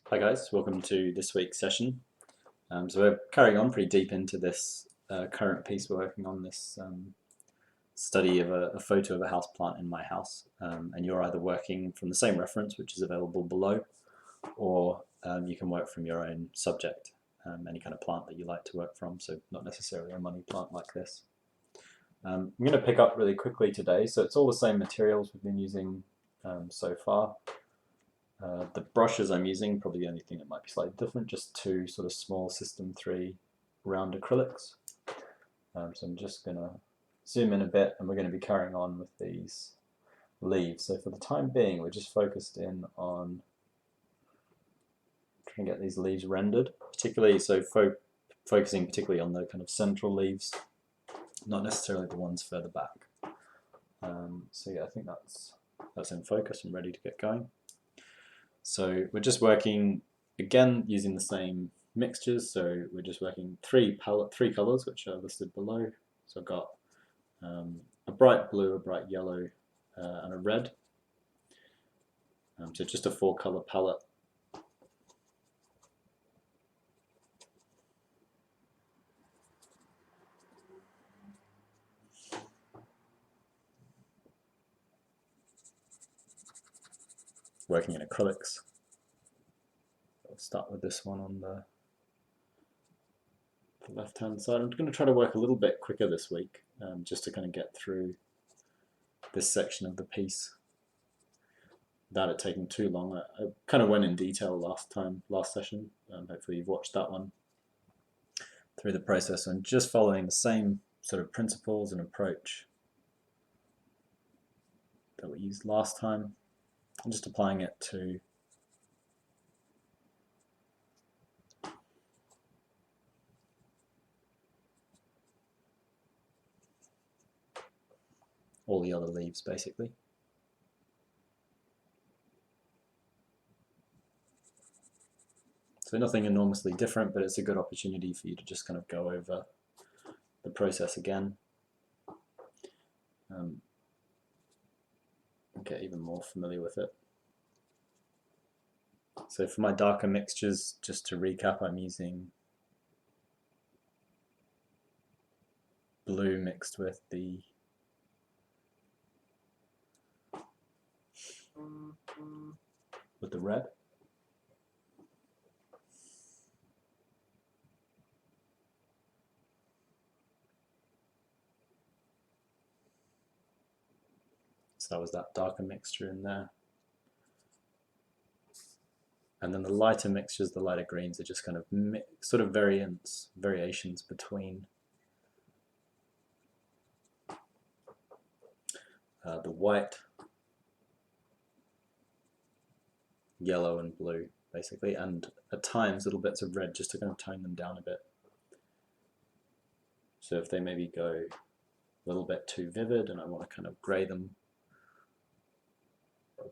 Hi guys, welcome to this week's session. So we're carrying on pretty deep into this current piece we're working on, this study of a photo of a house plant in my house. And you're either working from the same reference, which is available below, or you can work from your own subject, any kind of plant that you like to work from, so not necessarily a money plant like this. I'm going to pick up really quickly today, so it's all the same materials we've been using so far. The brushes I'm using, probably the only thing that might be slightly different, just two sort of small System 3 round acrylics. So I'm just going to zoom in a bit and we're going to be carrying on with these leaves. So for the time being, we're just focused in on trying to get these leaves rendered, particularly, so focusing particularly on the kind of central leaves, not necessarily the ones further back. So yeah, I think that's in focus and ready to get going. So we're just working, again, using the same mixtures. So we're just working three colours, which are listed below. So I've got a bright blue, a bright yellow, and a red. So just a 4-colour palette. Working in acrylics. I'll start with this one on the left-hand side. I'm going to try to work a little bit quicker this week, just to kind of get through this section of the piece without it taking too long. I kind of went in detail last session. Hopefully you've watched that one through the process, and just following the same sort of principles and approach that we used last time. I'm just applying it to all the other leaves basically. So nothing enormously different, but it's a good opportunity for you to just kind of go over the process again and get even more familiar with it. So for my darker mixtures, just to recap, I'm using blue mixed with the red. So that was that darker mixture in there. And then the lighter mixtures, the lighter greens, are just kind of sort of variations between the white, yellow and blue basically, and at times little bits of red just to kind of tone them down a bit. So if they maybe go a little bit too vivid and I want to kind of grey them,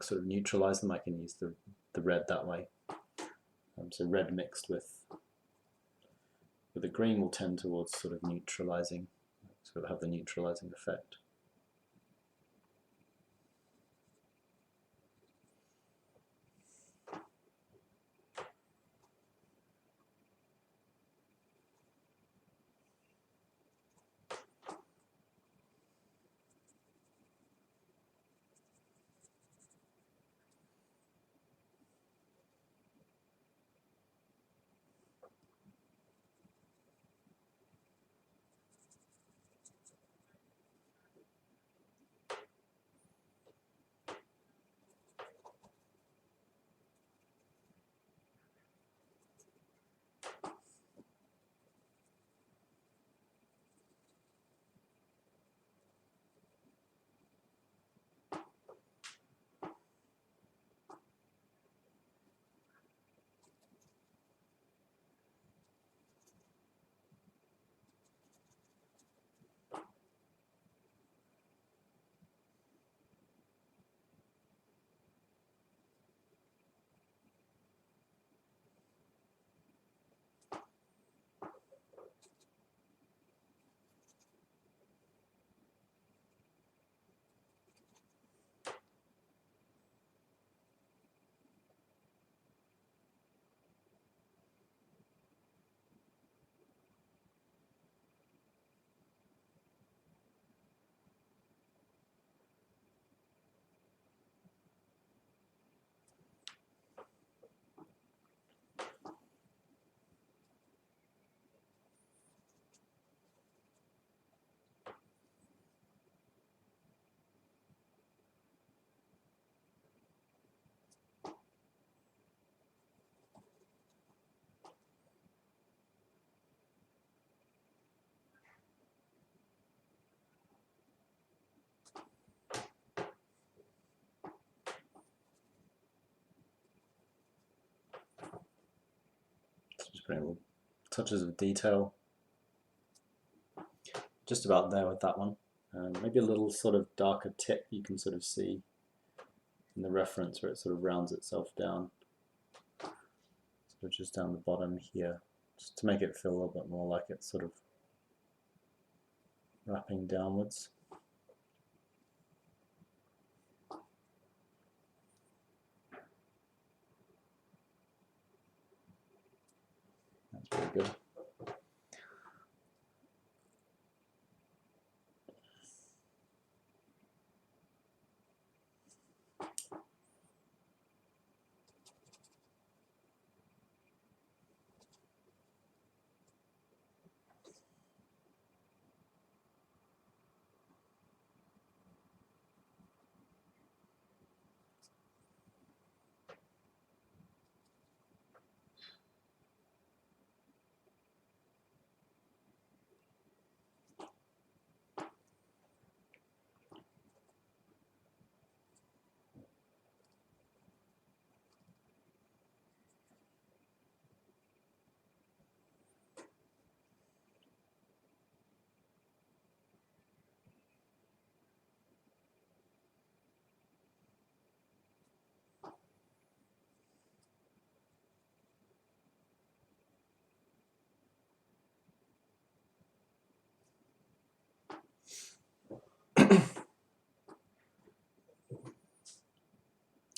sort of neutralize them, I can use the red that way. So red mixed with the green will tend towards sort of neutralizing, sort of have the neutralizing effect. Just putting little touches of detail. Just about there with that one. Maybe a little sort of darker tip you can sort of see in the reference where it sort of rounds itself down. So just down the bottom here, just to make it feel a little bit more like it's sort of wrapping downwards. That's really good.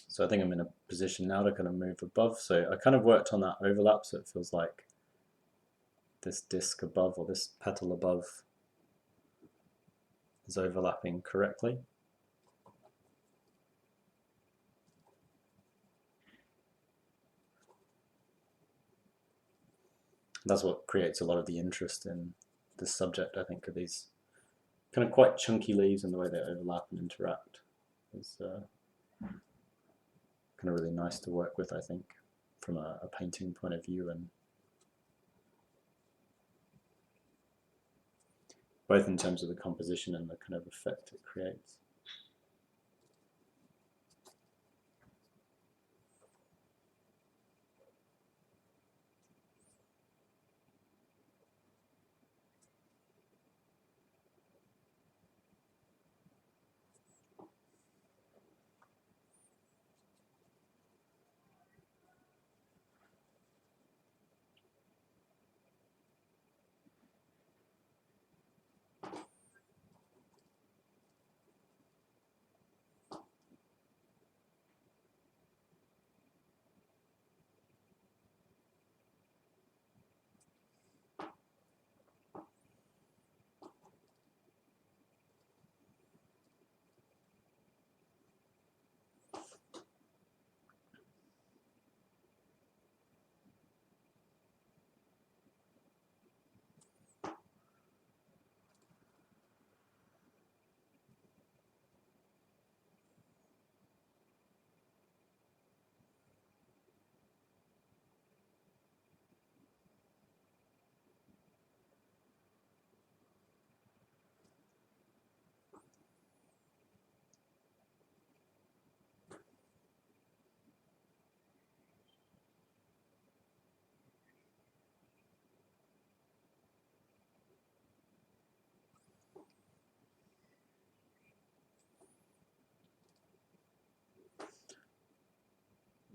So I think I'm in a position now to kind of move above. So I kind of worked on that overlap, so it feels like this disc above, or this petal above, is overlapping correctly. That's what creates a lot of the interest in this subject, I think, are these kind of quite chunky leaves and the way they overlap and interact. It's kind of really nice to work with, I think, from a painting point of view, and both in terms of the composition and the kind of effect it creates.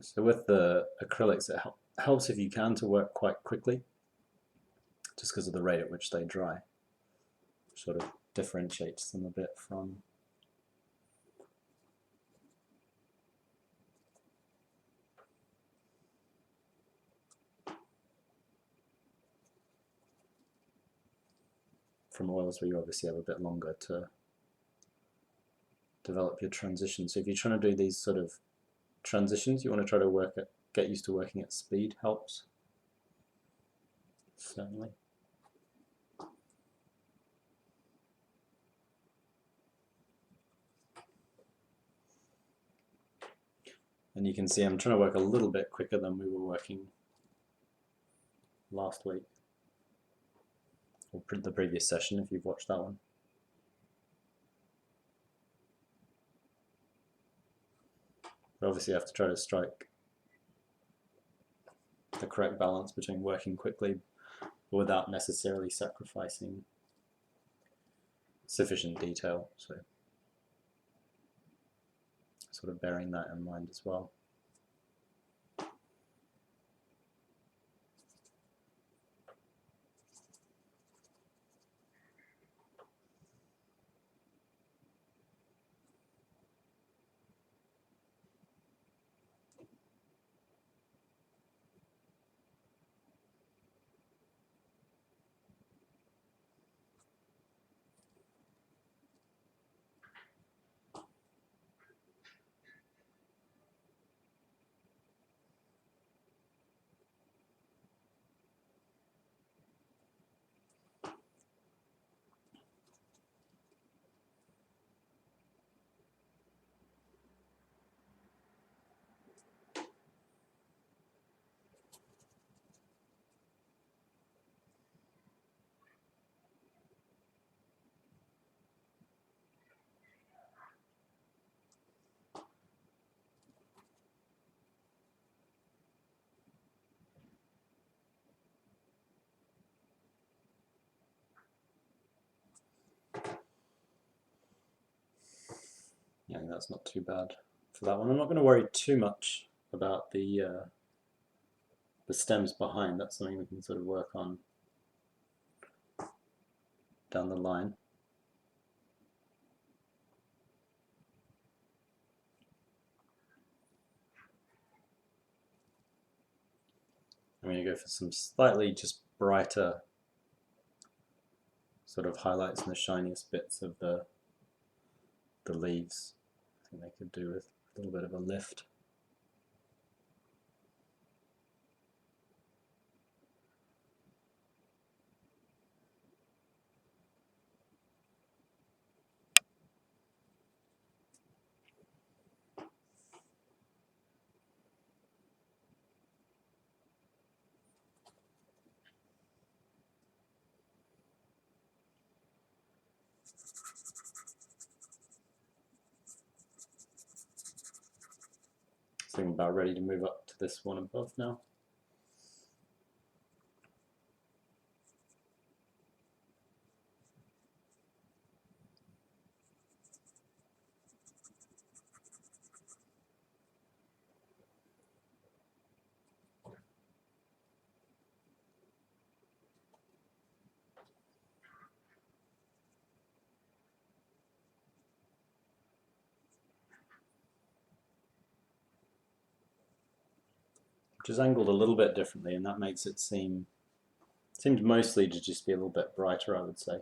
So with the acrylics, it helps if you can to work quite quickly, just because of the rate at which they dry. Sort of differentiates them a bit from oils where you obviously have a bit longer to develop your transition. So if you're trying to do these sort of transitions, you want to try to get used to working at speed. Helps, certainly. And you can see I'm trying to work a little bit quicker than we were working last week, or the previous session if you've watched that one. But obviously you have to try to strike the the correct balance between working quickly without necessarily sacrificing sufficient detail. So sort of bearing that in mind as well. Yeah, that's not too bad for that one. I'm not going to worry too much about the stems behind. That's something we can sort of work on down the line. I'm going to go for some slightly just brighter sort of highlights in the shiniest bits of the leaves. I think they could do with a little bit of a lift. I think I'm about ready to move up to this one above now. Which is angled a little bit differently, and that makes it seemed mostly to just be a little bit brighter, I would say.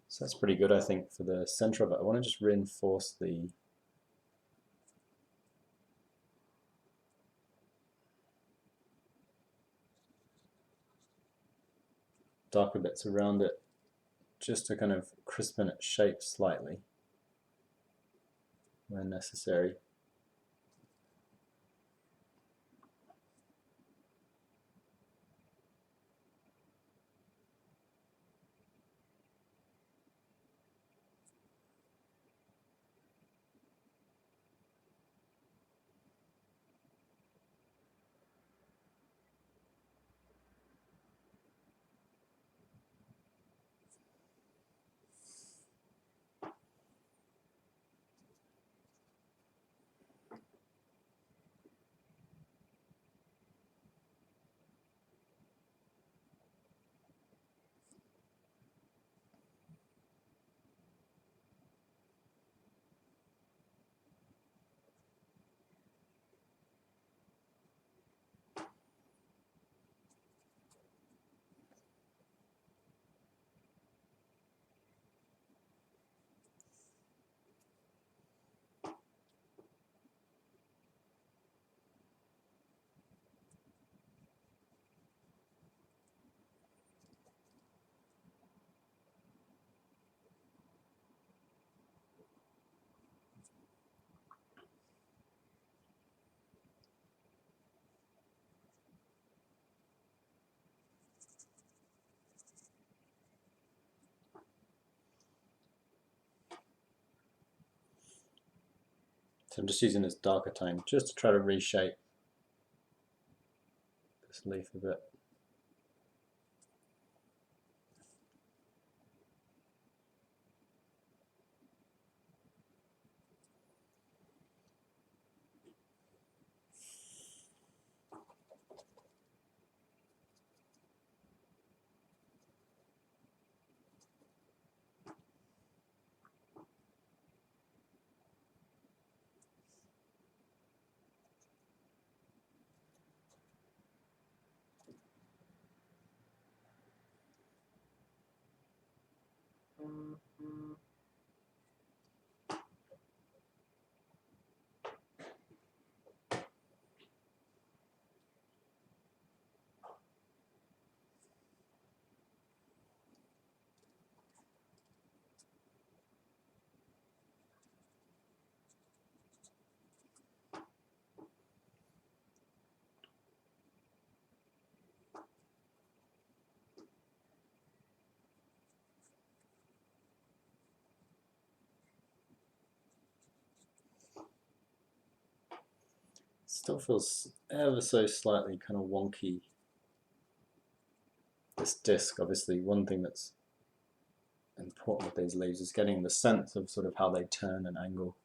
So that's pretty good, I think, for the center of it. I want to just reinforce the darker bits around it, just to kind of crispen its shape slightly where necessary. So I'm just using this darker tone just to try to reshape this leaf a bit. Still feels ever so slightly kind of wonky, this disc. Obviously, one thing that's important with these leaves is getting the sense of sort of how they turn and angle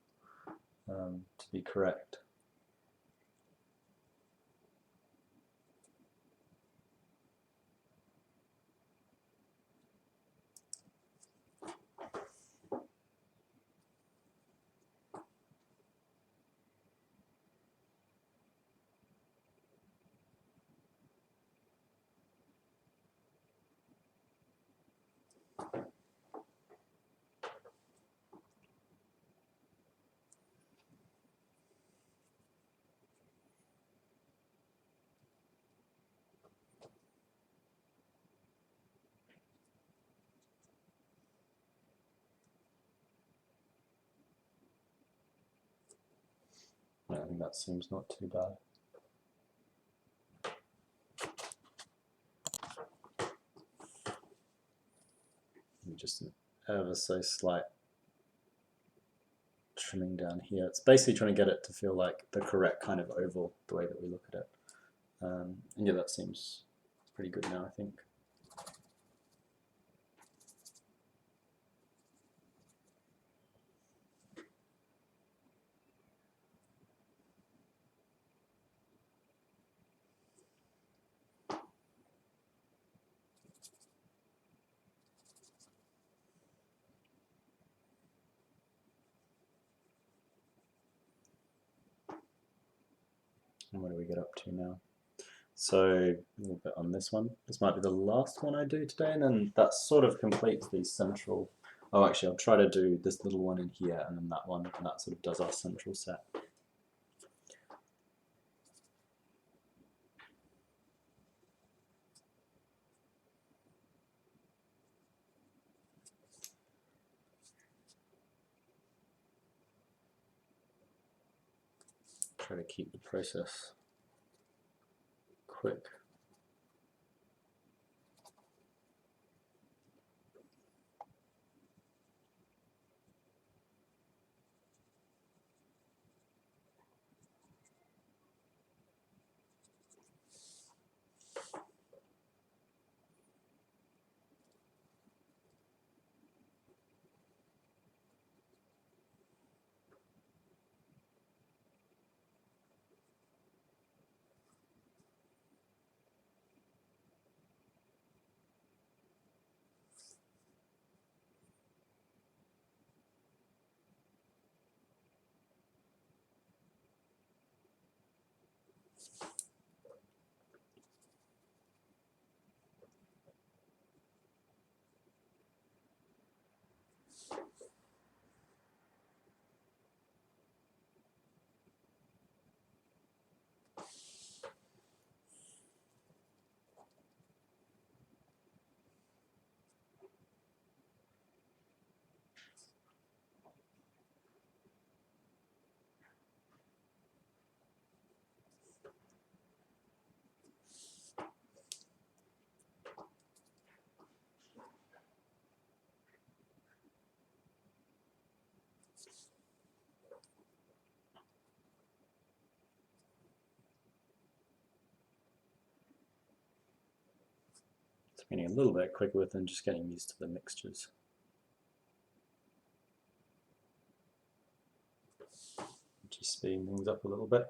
to be correct. I think that seems not too bad. And just an ever so slight trimming down here. It's basically trying to get it to feel like the correct kind of oval, the way that we look at it. And yeah, that seems pretty good now, I think. And what do we get up to now? So a little bit on this one. This might be the last one I do today, and then that sort of completes the central. Oh, actually, I'll try to do this little one in here, and then that one, and that sort of does our central set. Try to keep the process quick. getting a little bit quicker with them, just getting used to the mixtures. Just speeding things up a little bit.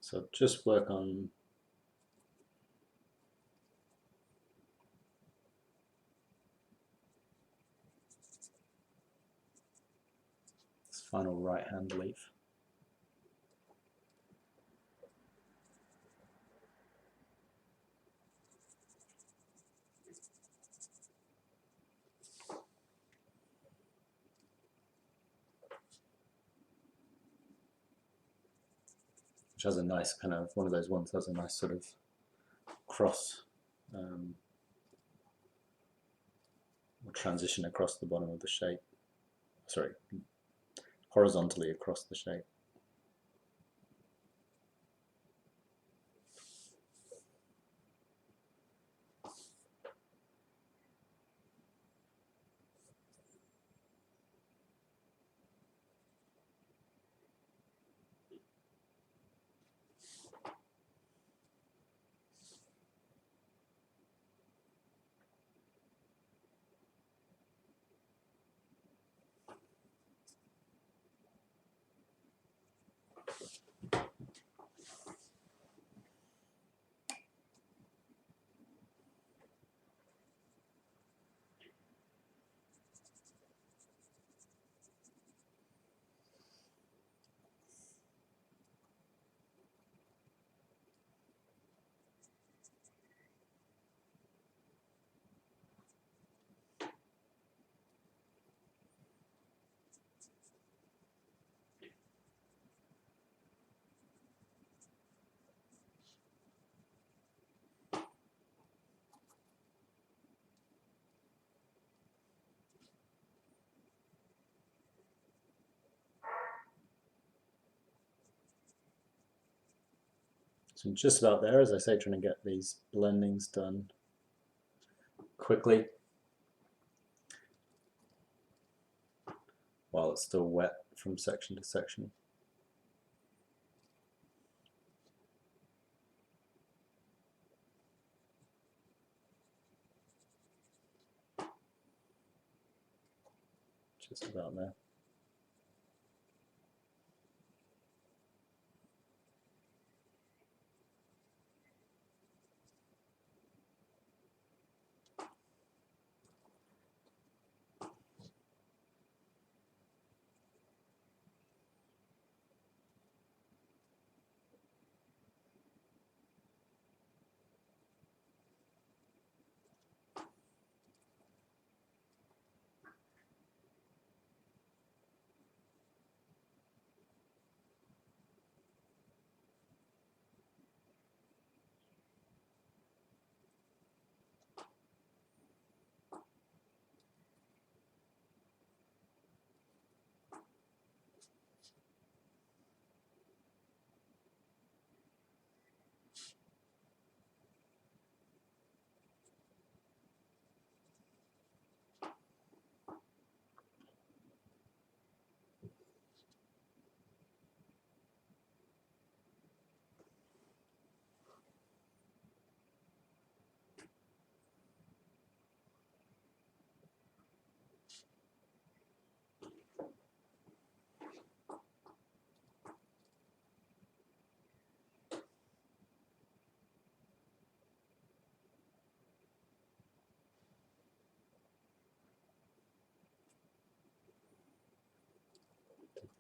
So just work on this final right-hand leaf. Which has a nice kind of, one of those ones that has a nice sort of cross or transition across the bottom of the shape. Sorry, horizontally across the shape. So I'm just about there, as I say, trying to get these blendings done quickly while it's still wet from section to section. Just about there.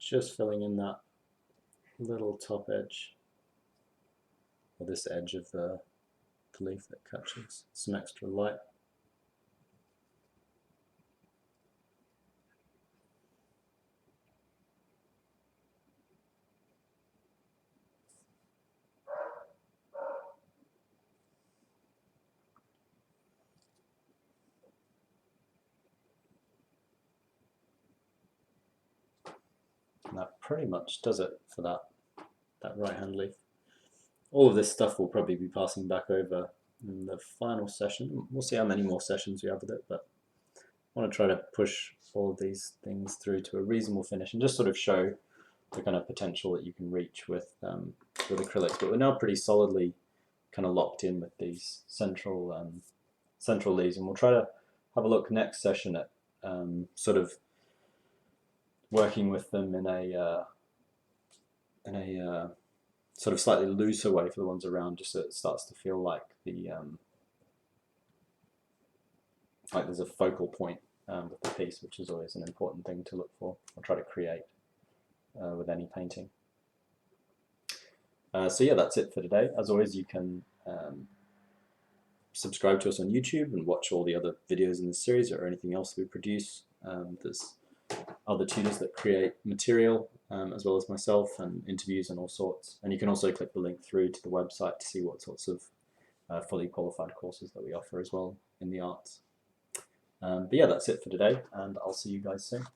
Just filling in that little top edge. or this edge of the leaf that catches some extra light. And that pretty much does it for that right hand leaf. All of this stuff will probably be passing back over in the final session. We'll see how many more sessions we have with it, but I want to try to push all of these things through to a reasonable finish and just sort of show the kind of potential that you can reach with acrylics. But we're now pretty solidly kind of locked in with these central leaves, and we'll try to have a look next session at sort of working with them in a sort of slightly looser way for the ones around, just so it starts to feel like like there's a focal point with the piece, which is always an important thing to look for or try to create with any painting. So yeah, that's it for today. As always, you can subscribe to us on YouTube and watch all the other videos in this series or anything else we produce. There's other tutors that create material as well as myself, and interviews and all sorts. And you can also click the link through to the website to see what sorts of fully qualified courses that we offer as well in the arts. But yeah, that's it for today, and I'll see you guys soon.